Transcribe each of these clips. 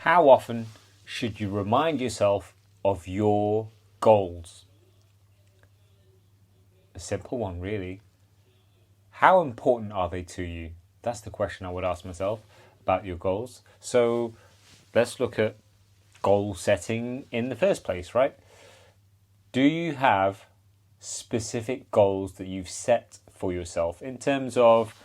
How often should you remind yourself of your goals? A simple one, really. How important are they to you? That's the question I would ask myself about your goals. So let's look at goal setting in the first place, right? Do you have specific goals that you've set for yourself in terms of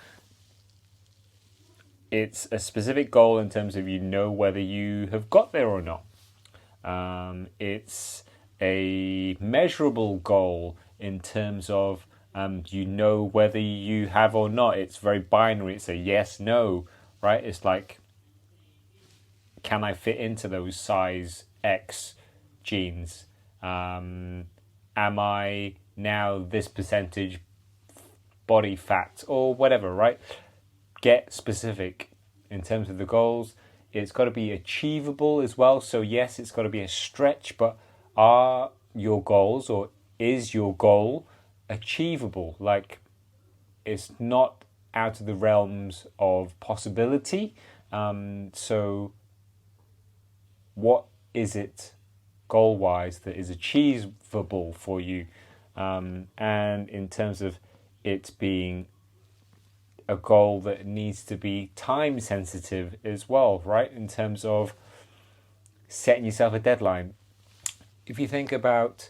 it's a specific goal in terms of you know whether you have got there or not. It's a measurable goal in terms of you know whether you have or not. It's very binary. It's a yes, no, right? It's like, can I fit into those size X jeans? Am I now this percentage body fat or whatever, right? Get specific in terms of the goals. It's got to be achievable as well. So yes, it's got to be a stretch, but are your goals or is your goal achievable? Like, it's not out of the realms of possibility. So what is it goal-wise that is achievable for you? And in terms of it being a goal that needs to be time sensitive as well, right? In terms of setting yourself a deadline. If you think about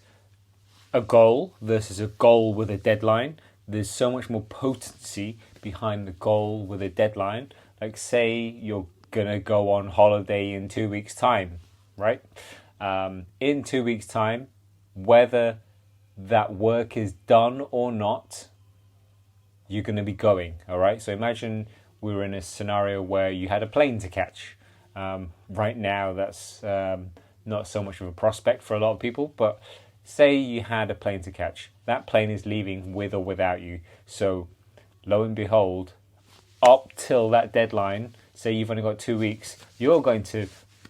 a goal versus a goal with a deadline, there's so much more potency behind the goal with a deadline. Like, say you're gonna go on holiday in 2 weeks' time, right? In 2 weeks' time, whether that work is done or not, you're going to be going, all right? So imagine we were in a scenario where you had a plane to catch. Right now, that's not so much of a prospect for a lot of people, but say you had a plane to catch. That plane is leaving with or without you. So lo and behold, up till that deadline, say you've only got 2 weeks, you're going to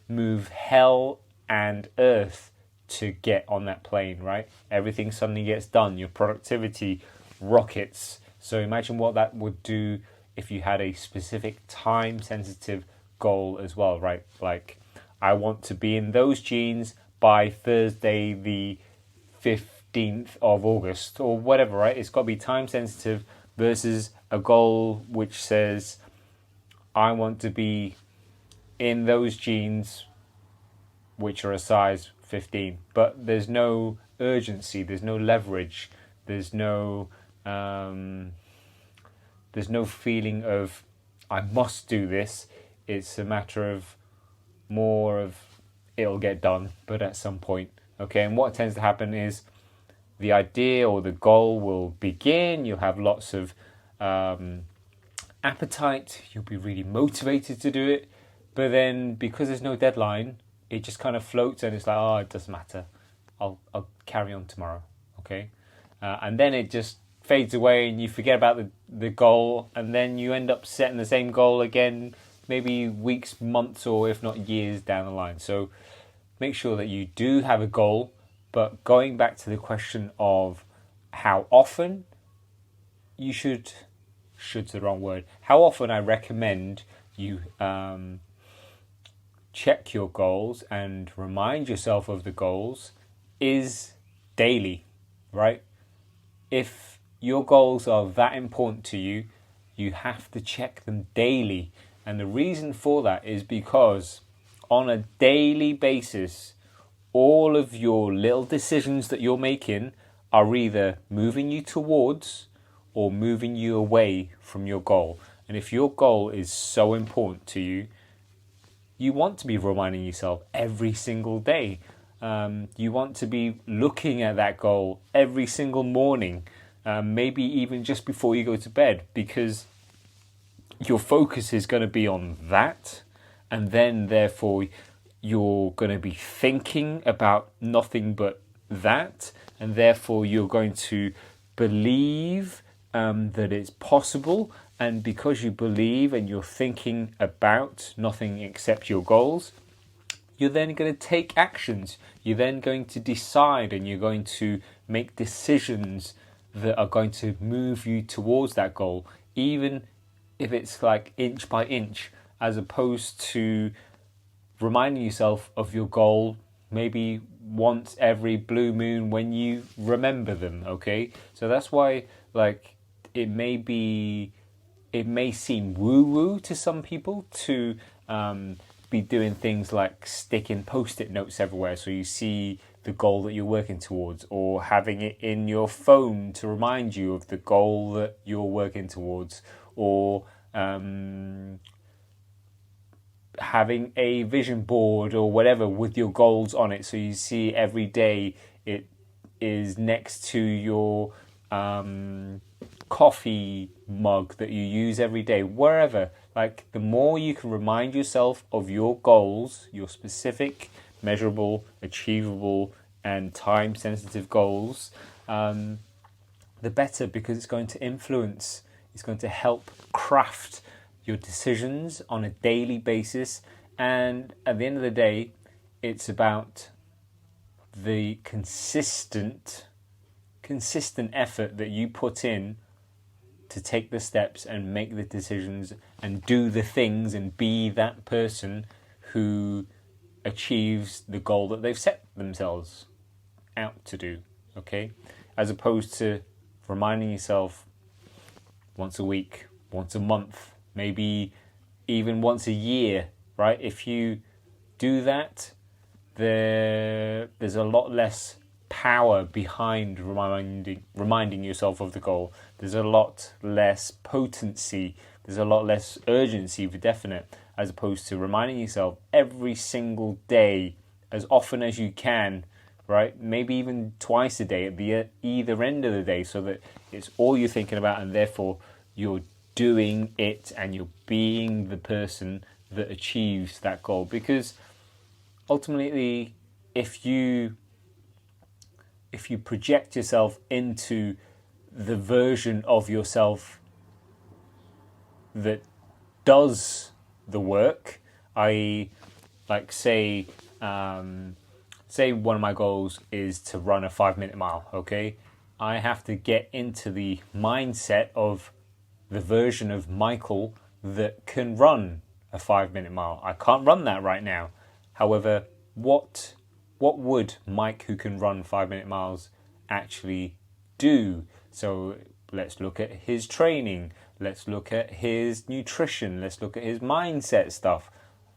move hell and earth to get on that plane, right? Everything suddenly gets done. Your productivity rockets. So imagine what that would do if you had a specific time-sensitive goal as well, right? Like, I want to be in those jeans by Thursday the 15th of August or whatever, right? It's got to be time-sensitive versus a goal which says, I want to be in those jeans which are a size 15. But there's no urgency, there's no leverage, there's no feeling of I must do this. It's a matter of more of it'll get done, but at some point. Okay, and what tends to happen is the idea or the goal will begin. You'll have lots of appetite. You'll be really motivated to do it, but then because there's no deadline, it just kind of floats and it's like, oh, it doesn't matter. I'll carry on tomorrow. Okay, and then it just fades away and you forget about the goal, and then you end up setting the same goal again, maybe weeks, months, or if not years down the line. So make sure that you do have a goal. But going back to the question of how often you should's the wrong word. How often I recommend you check your goals and remind yourself of the goals is daily, right? If your goals are that important to you, you have to check them daily. And the reason for that is because on a daily basis, all of your little decisions that you're making are either moving you towards or moving you away from your goal. And if your goal is so important to you, you want to be reminding yourself every single day. You want to be looking at that goal every single morning. Maybe even just before you go to bed, because your focus is going to be on that, and then therefore you're going to be thinking about nothing but that, and therefore you're going to believe that it's possible, and because you believe and you're thinking about nothing except your goals, you're then going to take actions. You're then going to decide, and you're going to make decisions that are going to move you towards that goal, even if it's like inch by inch, as opposed to reminding yourself of your goal maybe once every blue moon when you remember them, okay? So that's why, like, it may seem woo-woo to some people to be doing things like sticking post-it notes everywhere so you see the goal that you're working towards, or having it in your phone to remind you of the goal that you're working towards, or having a vision board or whatever with your goals on it, so you see every day it is next to your coffee mug that you use every day, wherever. Like, the more you can remind yourself of your goals, your specific, measurable, achievable, and time-sensitive goals, the better, because it's going to influence, it's going to help craft your decisions on a daily basis. And at the end of the day, it's about the consistent effort that you put in to take the steps and make the decisions and do the things and be that person who achieves the goal that they've set themselves out to do, okay? As opposed to reminding yourself once a week, once a month, maybe even once a year, right? If you do that, there's a lot less power behind reminding yourself of the goal. There's a lot less potency. There's a lot less urgency, for definite, as opposed to reminding yourself every single day, as often as you can, right? Maybe even twice a day at the either end of the day, so that it's all you're thinking about, and therefore you're doing it and you're being the person that achieves that goal. Because ultimately, if you project yourself into the version of yourself that does the work, i.e., like, say one of my goals is to run a 5-minute mile, okay? I have to get into the mindset of the version of Michael that can run a 5-minute mile. I can't run that right now. However, what would Mike, who can run 5-minute miles, actually do? So let's look at his training. Let's look at his nutrition. Let's look at his mindset stuff.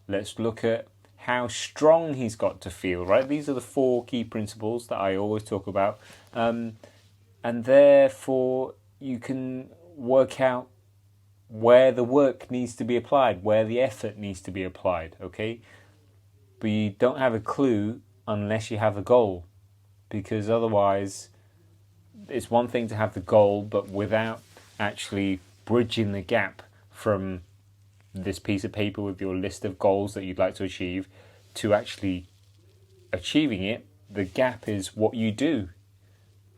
Let's look at how strong he's got to feel, right? These are the 4 key principles that I always talk about. And therefore, you can work out where the work needs to be applied, where the effort needs to be applied, okay? But you don't have a clue unless you have a goal, because otherwise it's one thing to have the goal, but without actually bridging the gap from this piece of paper with your list of goals that you'd like to achieve to actually achieving it, the gap is what you do,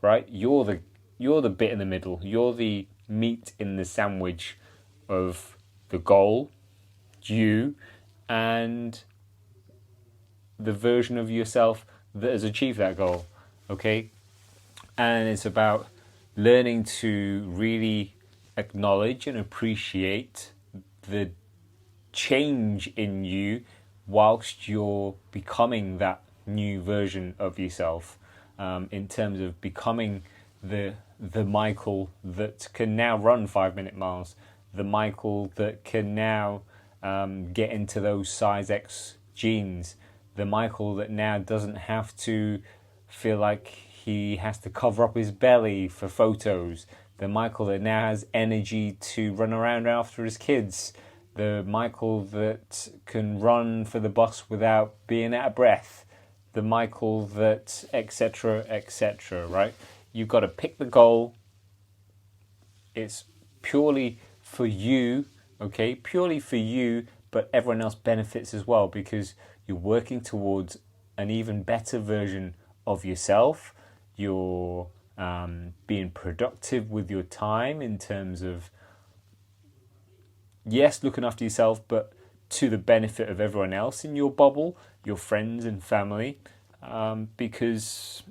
right? You're the bit in the middle. You're the meat in the sandwich of the goal, you, and the version of yourself that has achieved that goal, okay? And it's about learning to really acknowledge and appreciate the change in you whilst you're becoming that new version of yourself, in terms of becoming the Michael that can now run 5-minute miles, the Michael that can now get into those size X jeans, the Michael that now doesn't have to feel like he has to cover up his belly for photos, the Michael that now has energy to run around after his kids, the Michael that can run for the bus without being out of breath, the Michael that etc., etc., right? You've got to pick the goal. It's purely for you, okay? Purely for you, but everyone else benefits as well, because you're working towards an even better version of yourself. You're being productive with your time in terms of, yes, looking after yourself, but to the benefit of everyone else in your bubble, your friends and family, because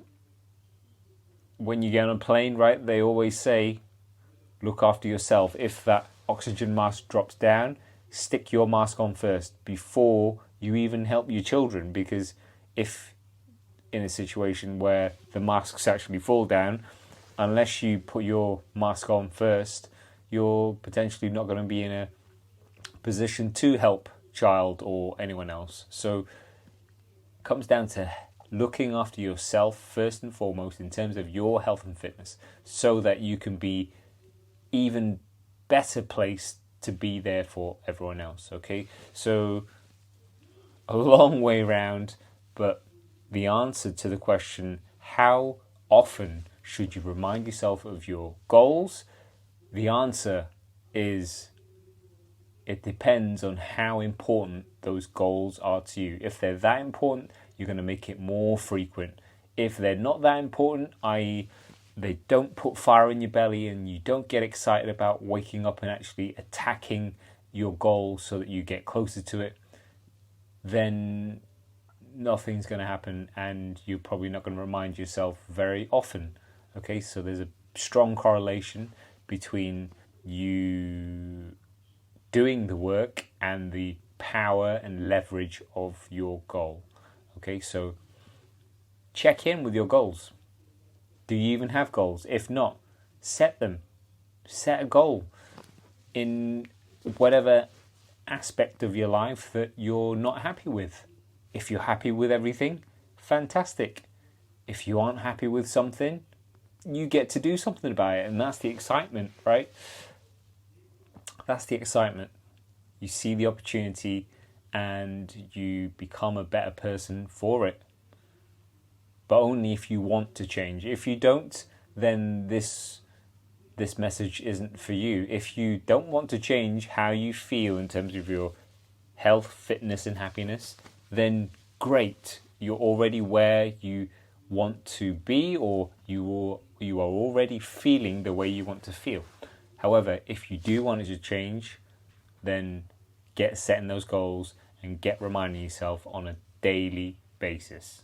when you get on a plane, right, they always say, look after yourself. If that oxygen mask drops down, stick your mask on first before you even help your children, because if in a situation where the masks actually fall down, unless you put your mask on first, you're potentially not going to be in a position to help child or anyone else. So it comes down to looking after yourself first and foremost in terms of your health and fitness, so that you can be even better placed to be there for everyone else. Okay, so a long way round, but the answer to the question, how often should you remind yourself of your goals? The answer is, it depends on how important those goals are to you. If they're that important, you're going to make it more frequent. If they're not that important, i.e. they don't put fire in your belly and you don't get excited about waking up and actually attacking your goal so that you get closer to it, then nothing's going to happen and you're probably not going to remind yourself very often. Okay, so there's a strong correlation between you doing the work and the power and leverage of your goal. Okay, so check in with your goals. Do you even have goals? If not, set them. Set a goal in whatever aspect of your life that you're not happy with. If you're happy with everything, fantastic. If you aren't happy with something, you get to do something about it, and that's the excitement, right? That's the excitement. You see the opportunity and you become a better person for it. But only if you want to change. If you don't, then this message isn't for you. If you don't want to change how you feel in terms of your health, fitness and happiness, then great. You're already where you want to be, or you are already feeling the way you want to feel. However, if you do want it to change, then get setting those goals and get reminding yourself on a daily basis.